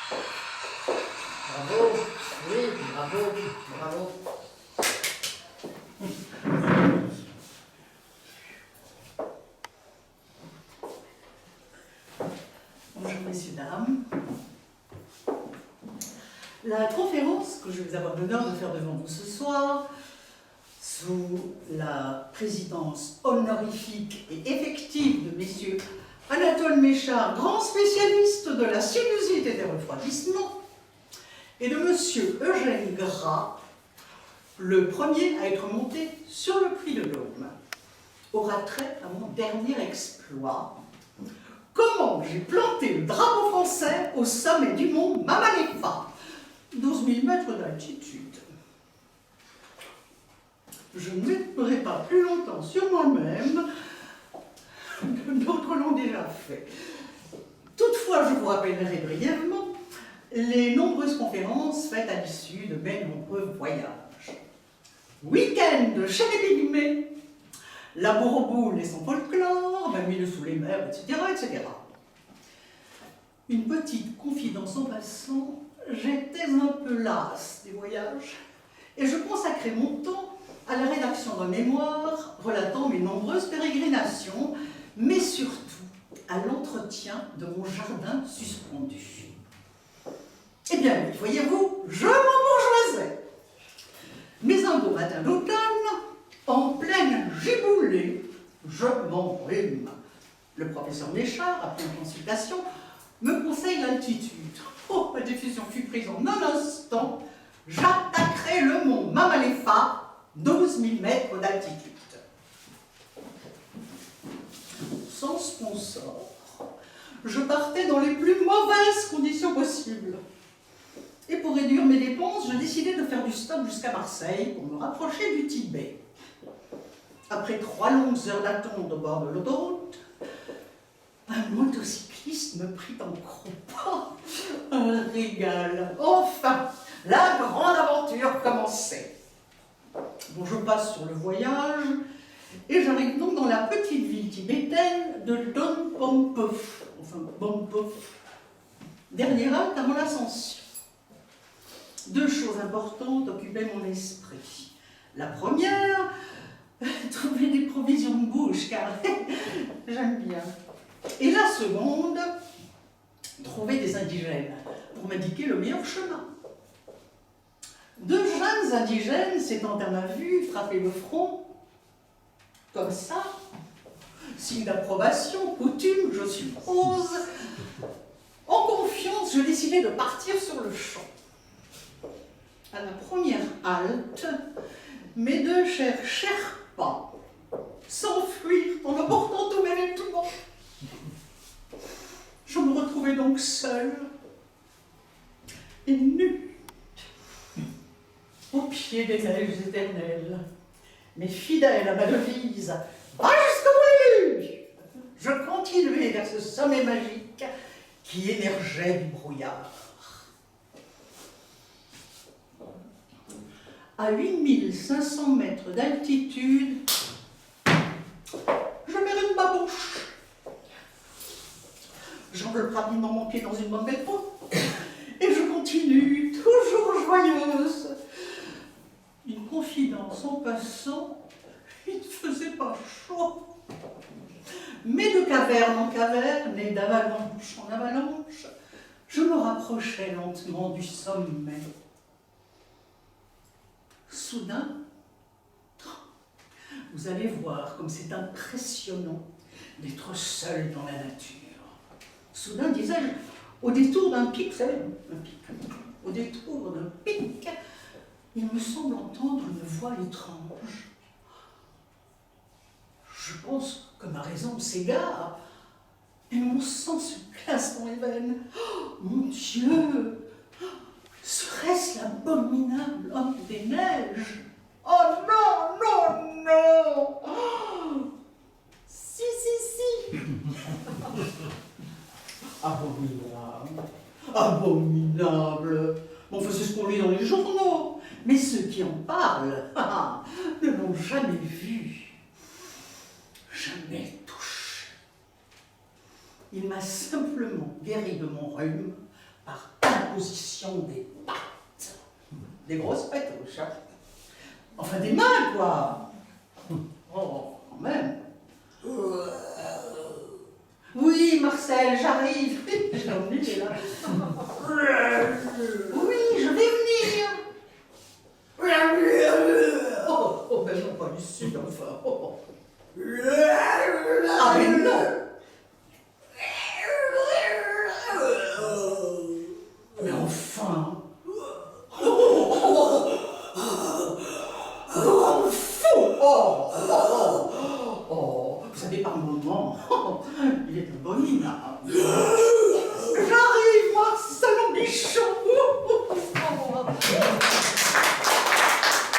Bravo, oui, bravo, bravo. Bonjour messieurs, dames. La conférence que je vais avoir l'honneur de faire devant vous ce soir, sous la présidence honorifique et effective de messieurs Anatole Méchard, grand spécialiste de la sinusite et des refroidissements, et de monsieur Eugène Gras, le premier à être monté sur le Puy de Dôme, aura trait à mon dernier exploit. Comment j'ai planté le drapeau français au sommet du mont Mamalefa, 12 000 mètres d'altitude. Je ne m'étendrai pas plus longtemps sur moi-même que d'autres l'ont déjà fait. Toutefois, je vous rappellerai brièvement les nombreuses conférences faites à l'issue de mes nombreux voyages. Week-end chez les Pygmées, la Bouroboule et son folklore, 20 000 sous les mers, etc., etc. Une petite confidence en passant, j'étais un peu lasse des voyages et je consacrais mon temps à la rédaction d'un mémoire relatant mes nombreuses pérégrinations, mais surtout à l'entretien de mon jardin suspendu. Eh bien, voyez-vous, je m'embourgeoisais. Mais un beau matin d'automne, en pleine giboulée, je m'embrume. Le professeur Méchard, après une consultation, me conseille l'altitude. Oh, ma décision fut prise en un instant. J'attaquerai le mont Mamalefa, 12 000 mètres d'altitude. Sans sponsor, je partais dans les plus mauvaises conditions possibles. Et pour réduire mes dépenses, je décidai de faire du stop jusqu'à Marseille pour me rapprocher du Tibet. Après 3 longues heures d'attente au bord de l'autoroute, un motocycliste me prit en croupe. Un régal. Enfin, la grande aventure commençait. Bon, je passe sur le voyage et j'arrive donc dans la petite ville tibétaine de Donpompo. Enfin, Bonpo. Dernier acte avant l'ascension. 2 choses importantes occupaient mon esprit. La première, trouver des provisions de bouche, car j'aime bien. Et la seconde, trouver des indigènes pour m'indiquer le meilleur chemin. 2 jeunes indigènes s'étant à ma vue frapper le front, comme ça, signe d'approbation, coutume, je suppose. En confiance, je décidai de partir sur le champ. À la première halte, mes 2 chers Sherpas s'enfuirent en apportant tous mes vêtements. Je me retrouvais donc seule et nue, au pied des neiges éternelles, mais fidèle à ma devise, va jusqu'au bout. Je continuai vers ce sommet magique qui émergeait du brouillard. À 8500 mètres d'altitude, je mérite ma bouche. J'enveloppe rapidement mon pied dans une bonne peau et je continue, toujours joyeuse. Une confidence en passant, il ne faisait pas chaud. Mais de caverne en caverne et d'avalanche en avalanche, je me rapprochais lentement du sommet. Soudain, vous allez voir comme c'est impressionnant d'être seul dans la nature. Soudain, disais-je, au détour d'un pic, vous savez, un pic, au détour d'un pic, il me semble entendre une voix étrange. Je pense que ma raison s'égare et mon sang se glace dans les veines. Oh, mon Dieu! Serait-ce l'abominable homme des neiges? Oh non, non, non! Oh, si, si, si! Abominable! Abominable! Bon, enfin, c'est ce qu'on lit dans les journaux. Mais ceux qui en parlent ne l'ont jamais vu, jamais touché. Il m'a simplement guéri de mon rhume par position des pattes. Des grosses pétouches, hein. Enfin, des mains, quoi. Oh, quand même. Oui, Marcel, j'arrive. J'ai oublié, là. Oui, je vais venir. Oh, ben non, pas ici, enfin. Oh. Ah, mais non. Mais enfin. Oh, fou. Oh, vous savez, par moments, il est un bon minable.